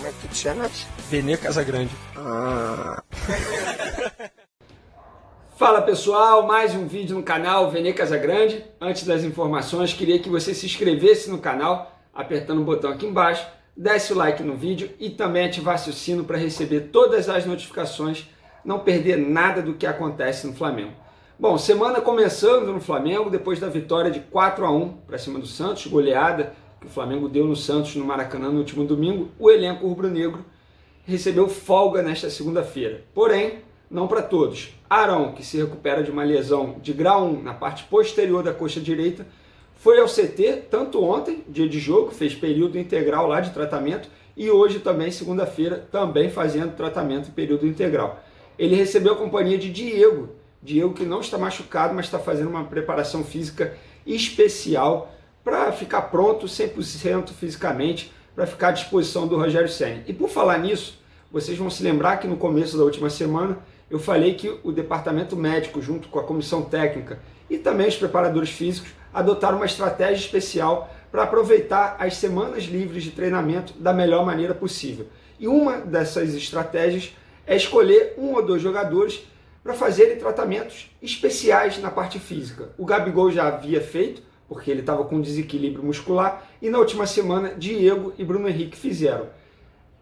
Como é que tu te chamas? Vene Casagrande. Fala pessoal, mais um vídeo no canal Vene Casagrande. Antes das informações, queria que você se inscrevesse no canal, apertando o botão aqui embaixo, desse o like no vídeo e também ativasse o sino para receber todas as notificações, não perder nada do que acontece no Flamengo. Bom, semana começando no Flamengo, depois da vitória de 4-1 para cima do Santos, goleada que o Flamengo deu no Santos no Maracanã no último domingo, o elenco rubro-negro recebeu folga nesta segunda-feira. Porém, não para todos. Arão, que se recupera de uma lesão de grau 1 na parte posterior da coxa direita, foi ao CT tanto ontem, dia de jogo, fez período integral lá de tratamento, e hoje também, segunda-feira, também fazendo tratamento em período integral. Ele recebeu a companhia de Diego que não está machucado, mas está fazendo uma preparação física especial para ficar pronto 100% fisicamente, para ficar à disposição do Rogério Ceni. E por falar nisso, vocês vão se lembrar que no começo da última semana eu falei que o departamento médico, junto com a comissão técnica e também os preparadores físicos, adotaram uma estratégia especial para aproveitar as semanas livres de treinamento da melhor maneira possível. E uma dessas estratégias é escolher um ou dois jogadores para fazerem tratamentos especiais na parte física. O Gabigol já havia feito, porque ele estava com desequilíbrio muscular, e na última semana Diego e Bruno Henrique fizeram.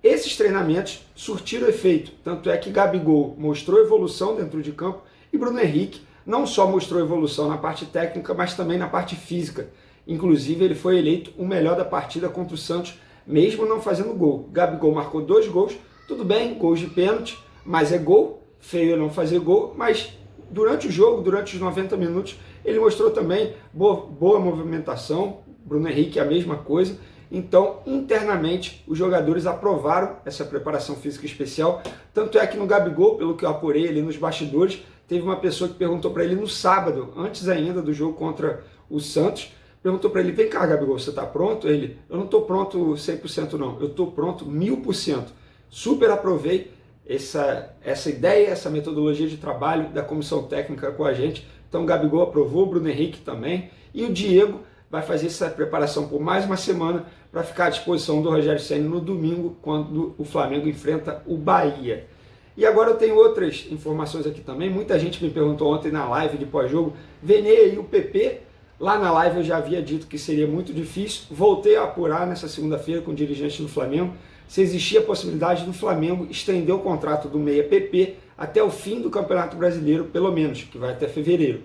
Esses treinamentos surtiram efeito, tanto é que Gabigol mostrou evolução dentro de campo e Bruno Henrique não só mostrou evolução na parte técnica, mas também na parte física. Inclusive ele foi eleito o melhor da partida contra o Santos, mesmo não fazendo gol. Gabigol marcou 2 gols, tudo bem, gols de pênalti, mas é gol, feio não fazer gol, mas durante o jogo, durante os 90 minutos, ele mostrou também boa movimentação, Bruno Henrique a mesma coisa. Então, internamente, os jogadores aprovaram essa preparação física especial, tanto é que no Gabigol, pelo que eu apurei ali nos bastidores, teve uma pessoa que perguntou para ele no sábado, antes ainda do jogo contra o Santos, perguntou para ele: vem cá, Gabigol, você está pronto? Ele: eu não estou pronto 100% não, eu estou pronto 1000%. Super aprovei essa ideia, essa metodologia de trabalho da comissão técnica com a gente. Então o Gabigol aprovou, o Bruno Henrique também, e o Diego vai fazer essa preparação por mais uma semana para ficar à disposição do Rogério Ceni no domingo, quando o Flamengo enfrenta o Bahia. E agora eu tenho outras informações aqui também. Muita gente me perguntou ontem na live de pós-jogo: Vene, e o PP? Lá na live eu já havia dito que seria muito difícil. Voltei a apurar nessa segunda-feira com o dirigente do Flamengo se existia a possibilidade do Flamengo estender o contrato do meia PP até o fim do Campeonato Brasileiro, pelo menos, que vai até fevereiro.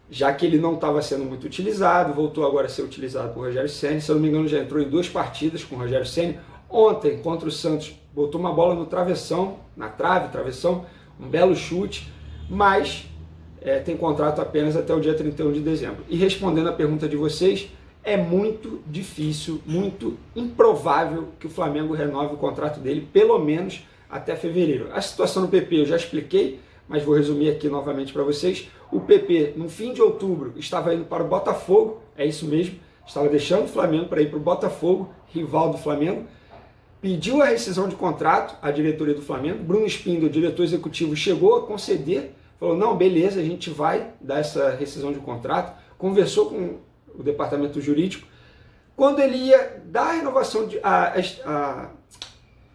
Já que ele não estava sendo muito utilizado, voltou agora a ser utilizado por Rogério Ceni. Se eu não me engano, já entrou em 2 partidas com o Rogério Ceni. Ontem, contra o Santos, botou uma bola no travessão, na trave, travessão, um belo chute, mas tem contrato apenas até o dia 31 de dezembro. E respondendo a pergunta de vocês, é muito difícil, muito improvável que o Flamengo renove o contrato dele, pelo menos até fevereiro. A situação do PP eu já expliquei, mas vou resumir aqui novamente para vocês. O PP, no fim de outubro, estava indo para o Botafogo, é isso mesmo, estava deixando o Flamengo para ir para o Botafogo, rival do Flamengo, pediu a rescisão de contrato à diretoria do Flamengo. Bruno Spindel, o diretor executivo, chegou a conceder, falou: não, beleza, a gente vai dar essa rescisão de contrato, conversou com o departamento jurídico. Quando ele ia dar a renovação,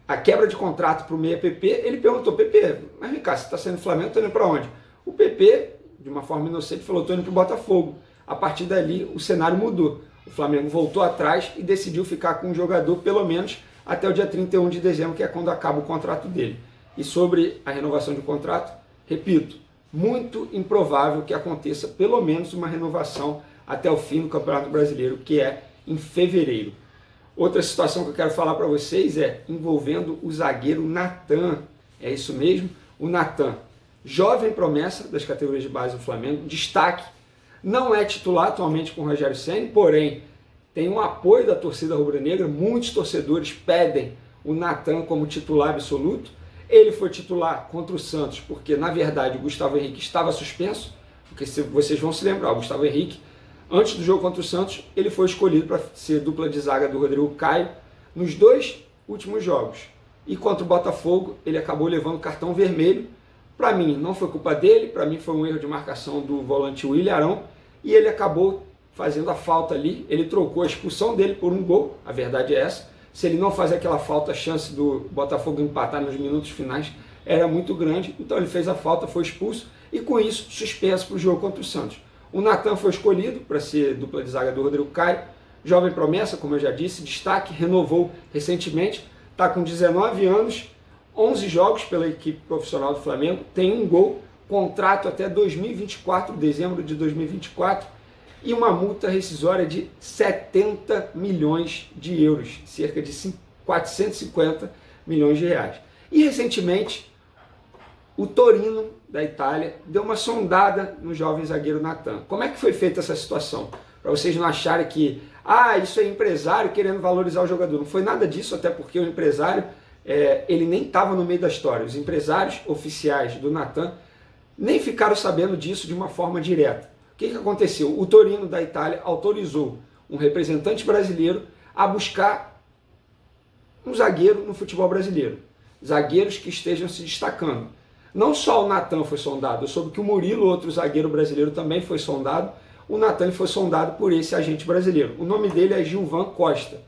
a quebra de contrato para o meia PP, ele perguntou: PP, mas vem cá, você está saindo do Flamengo, está indo para onde? O PP, de uma forma inocente, falou: estou indo para o Botafogo. A partir dali, o cenário mudou. O Flamengo voltou atrás e decidiu ficar com o jogador pelo menos até o dia 31 de dezembro, que é quando acaba o contrato dele. E sobre a renovação de contrato, repito, muito improvável que aconteça pelo menos uma renovação até o fim do Campeonato Brasileiro, que é em fevereiro. Outra situação que eu quero falar para vocês é envolvendo o zagueiro Natan. É isso mesmo, o Natan, jovem promessa das categorias de base do Flamengo, destaque, não é titular atualmente com o Rogério Ceni, porém tem um apoio da torcida rubro-negra. Muitos torcedores pedem o Natan como titular absoluto. Ele foi titular contra o Santos porque, na verdade, o Gustavo Henrique estava suspenso, porque vocês vão se lembrar, o Gustavo Henrique, antes do jogo contra o Santos, ele foi escolhido para ser dupla de zaga do Rodrigo Caio nos 2 últimos jogos. E contra o Botafogo, ele acabou levando cartão vermelho. Para mim, não foi culpa dele, para mim foi um erro de marcação do volante William Arão, e ele acabou fazendo a falta ali. Ele trocou a expulsão dele por um gol, a verdade é essa. Se ele não fazia aquela falta, a chance do Botafogo empatar nos minutos finais era muito grande. Então ele fez a falta, foi expulso e com isso suspenso para o jogo contra o Santos. O Natan foi escolhido para ser dupla de zaga do Rodrigo Caio. Jovem promessa, como eu já disse, destaque, renovou recentemente. Está com 19 anos, 11 jogos pela equipe profissional do Flamengo, tem um gol, contrato até 2024, dezembro de 2024, e uma multa rescisória de 70 milhões de euros, cerca de 450 milhões de reais. E recentemente, o Torino da Itália deu uma sondada no jovem zagueiro Natan. Como é que foi feita essa situação? Para vocês não acharem que isso é empresário querendo valorizar o jogador. Não foi nada disso, até porque o empresário ele nem estava no meio da história. Os empresários oficiais do Natan nem ficaram sabendo disso de uma forma direta. O que aconteceu? O Torino da Itália autorizou um representante brasileiro a buscar um zagueiro no futebol brasileiro. Zagueiros que estejam se destacando. Não só o Natan foi sondado, eu soube que o Murilo, outro zagueiro brasileiro, também foi sondado. O Natan foi sondado por esse agente brasileiro. O nome dele é Gilvan Costa.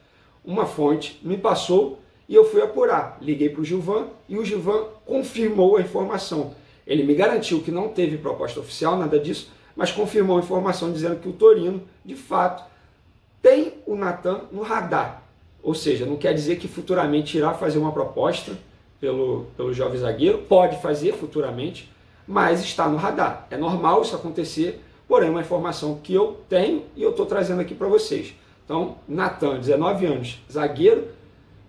Uma fonte me passou e eu fui apurar. Liguei para o Gilvan e o Gilvan confirmou a informação. Ele me garantiu que não teve proposta oficial, nada disso, mas confirmou a informação dizendo que o Torino, de fato, tem o Natan no radar. Ou seja, não quer dizer que futuramente irá fazer uma proposta pelo jovem zagueiro, pode fazer futuramente, mas está no radar. É normal isso acontecer, porém é uma informação que eu tenho e eu estou trazendo aqui para vocês. Então, Natan, 19 anos, zagueiro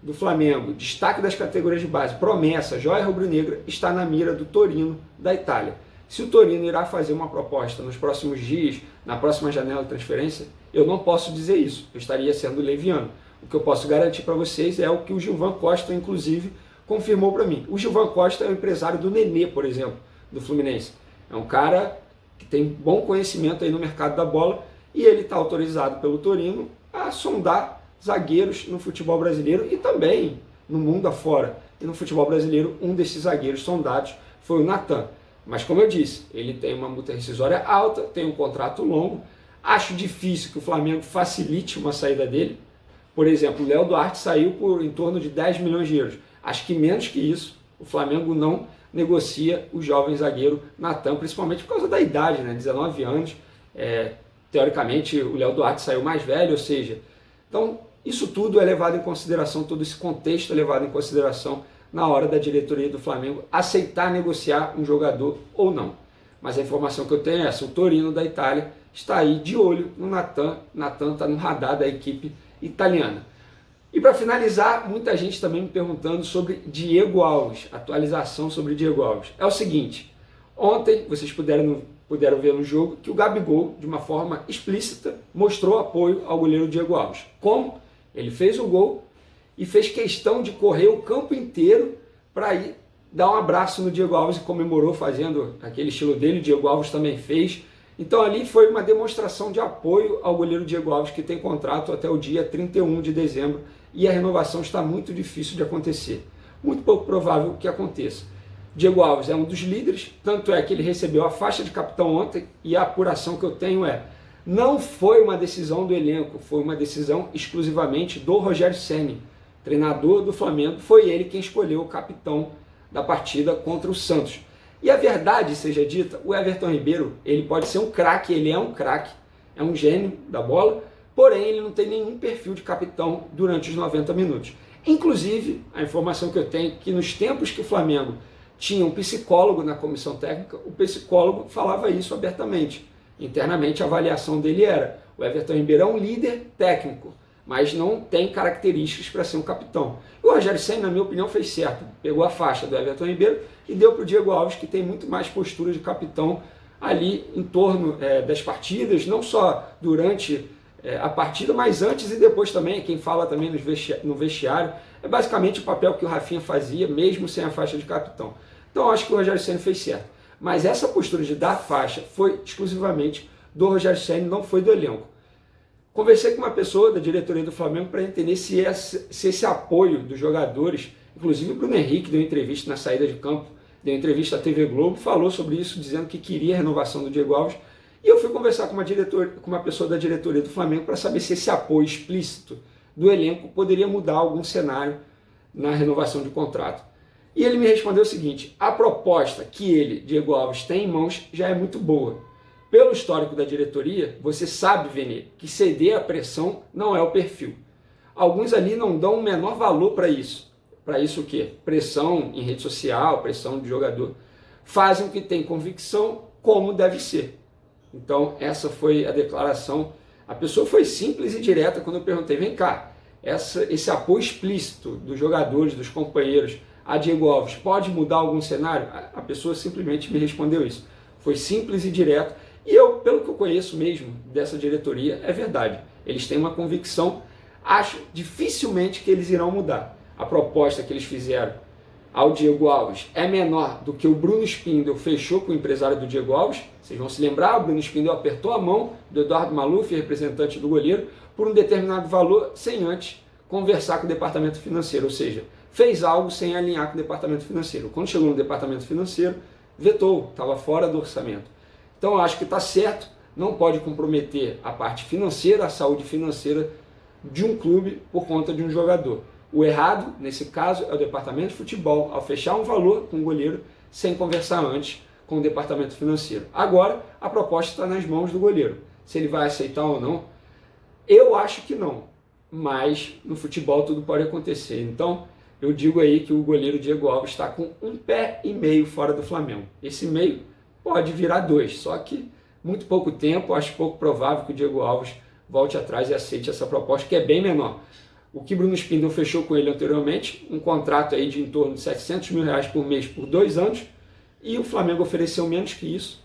do Flamengo, destaque das categorias de base, promessa, joia rubro-negra, está na mira do Torino da Itália. Se o Torino irá fazer uma proposta nos próximos dias, na próxima janela de transferência, eu não posso dizer isso, eu estaria sendo leviano. O que eu posso garantir para vocês é o que o Gilvan Costa, inclusive, confirmou para mim. O Gilvan Costa é o empresário do Nenê, por exemplo, do Fluminense. É um cara que tem bom conhecimento aí no mercado da bola e ele está autorizado pelo Torino a sondar zagueiros no futebol brasileiro e também no mundo afora. E no futebol brasileiro, um desses zagueiros sondados foi o Natan. Mas como eu disse, ele tem uma multa rescisória alta, tem um contrato longo. Acho difícil que o Flamengo facilite uma saída dele. Por exemplo, o Léo Duarte saiu por em torno de 10 milhões de euros. Acho que menos que isso, o Flamengo não negocia o jovem zagueiro Natan, principalmente por causa da idade, né? 19 anos. Teoricamente, o Léo Duarte saiu mais velho, ou seja... Então, isso tudo é levado em consideração, todo esse contexto é levado em consideração na hora da diretoria do Flamengo aceitar negociar um jogador ou não. Mas a informação que eu tenho é essa, o Torino da Itália está aí de olho no Natan. Natan está no radar da equipe italiana. E para finalizar, muita gente também me perguntando sobre Diego Alves, atualização sobre Diego Alves. É o seguinte, ontem vocês puderam ver no jogo que o Gabigol, de uma forma explícita, mostrou apoio ao goleiro Diego Alves. Como? Ele fez o gol e fez questão de correr o campo inteiro para ir dar um abraço no Diego Alves e comemorou fazendo aquele estilo dele, o Diego Alves também fez. Então ali foi uma demonstração de apoio ao goleiro Diego Alves, que tem contrato até o dia 31 de dezembro e a renovação está muito difícil de acontecer. Muito pouco provável que aconteça. Diego Alves é um dos líderes, tanto é que ele recebeu a faixa de capitão ontem e a apuração que eu tenho não foi uma decisão do elenco, foi uma decisão exclusivamente do Rogério Ceni, treinador do Flamengo, foi ele quem escolheu o capitão da partida contra o Santos. E a verdade seja dita, o Everton Ribeiro, ele pode ser um craque, ele é um craque, é um gênio da bola, porém ele não tem nenhum perfil de capitão durante os 90 minutos. Inclusive, a informação que eu tenho é que nos tempos que o Flamengo tinha um psicólogo na comissão técnica, o psicólogo falava isso abertamente. Internamente a avaliação dele era, o Everton Ribeiro é um líder técnico, mas não tem características para ser um capitão. O Rogério Ceni, na minha opinião, fez certo. Pegou a faixa do Everton Ribeiro e deu para o Diego Alves, que tem muito mais postura de capitão ali em torno das partidas, não só durante a partida, mas antes e depois também, quem fala também no vestiário, é basicamente o papel que o Rafinha fazia, mesmo sem a faixa de capitão. Então acho que o Rogério Ceni fez certo. Mas essa postura de dar faixa foi exclusivamente do Rogério Ceni, não foi do elenco. Conversei com uma pessoa da diretoria do Flamengo para entender se esse apoio dos jogadores, inclusive o Bruno Henrique deu entrevista na saída de campo, deu entrevista à TV Globo, falou sobre isso, dizendo que queria a renovação do Diego Alves. E eu fui conversar com uma pessoa da diretoria do Flamengo para saber se esse apoio explícito do elenco poderia mudar algum cenário na renovação de contrato. E ele me respondeu o seguinte: a proposta que ele, Diego Alves, tem em mãos já é muito boa. Pelo histórico da diretoria, você sabe, Vene, que ceder à pressão não é o perfil. Alguns ali não dão o menor valor para isso. Para isso o quê? Pressão em rede social, pressão de jogador. Fazem o que tem convicção, como deve ser. Então, essa foi a declaração. A pessoa foi simples e direta quando eu perguntei: vem cá, esse apoio explícito dos jogadores, dos companheiros a Diego Alves pode mudar algum cenário? A pessoa simplesmente me respondeu isso. Foi simples e direto. E eu, pelo que eu conheço mesmo dessa diretoria, é verdade. Eles têm uma convicção, acho dificilmente que eles irão mudar. A proposta que eles fizeram ao Diego Alves é menor do que o Bruno Spindel fechou com o empresário do Diego Alves. Vocês vão se lembrar, o Bruno Spindel apertou a mão do Eduardo Maluf, representante do goleiro, por um determinado valor, sem antes conversar com o departamento financeiro, ou seja, fez algo sem alinhar com o departamento financeiro. Quando chegou no departamento financeiro, vetou, estava fora do orçamento. Então eu acho que está certo, não pode comprometer a parte financeira, a saúde financeira de um clube por conta de um jogador. O errado, nesse caso, é o departamento de futebol, ao fechar um valor com o goleiro sem conversar antes com o departamento financeiro. Agora, a proposta está nas mãos do goleiro. Se ele vai aceitar ou não, eu acho que não. Mas no futebol tudo pode acontecer. Então, eu digo aí que o goleiro Diego Alves está com 1,5 pé fora do Flamengo. Esse meio pode virar 2, só que muito pouco tempo, acho pouco provável que o Diego Alves volte atrás e aceite essa proposta, que é bem menor. O que Bruno Spindel fechou com ele anteriormente, um contrato aí de em torno de R$700 mil por mês por 2 anos, e o Flamengo ofereceu menos que isso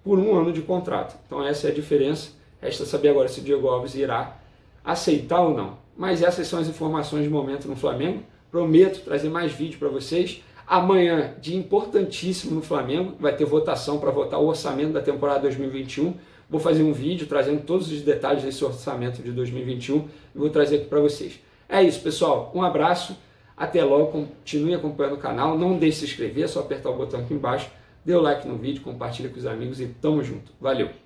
por 1 ano de contrato. Então essa é a diferença. Resta saber agora se o Diego Alves irá aceitar ou não. Mas essas são as informações de momento no Flamengo. Prometo trazer mais vídeo para vocês. Amanhã, dia importantíssimo no Flamengo, vai ter votação para votar o orçamento da temporada 2021. Vou fazer um vídeo trazendo todos os detalhes desse orçamento de 2021 e vou trazer aqui para vocês. É isso, pessoal. Um abraço. Até logo. Continue acompanhando o canal. Não deixe de se inscrever, é só apertar o botão aqui embaixo. Dê o like no vídeo, compartilha com os amigos e tamo junto. Valeu!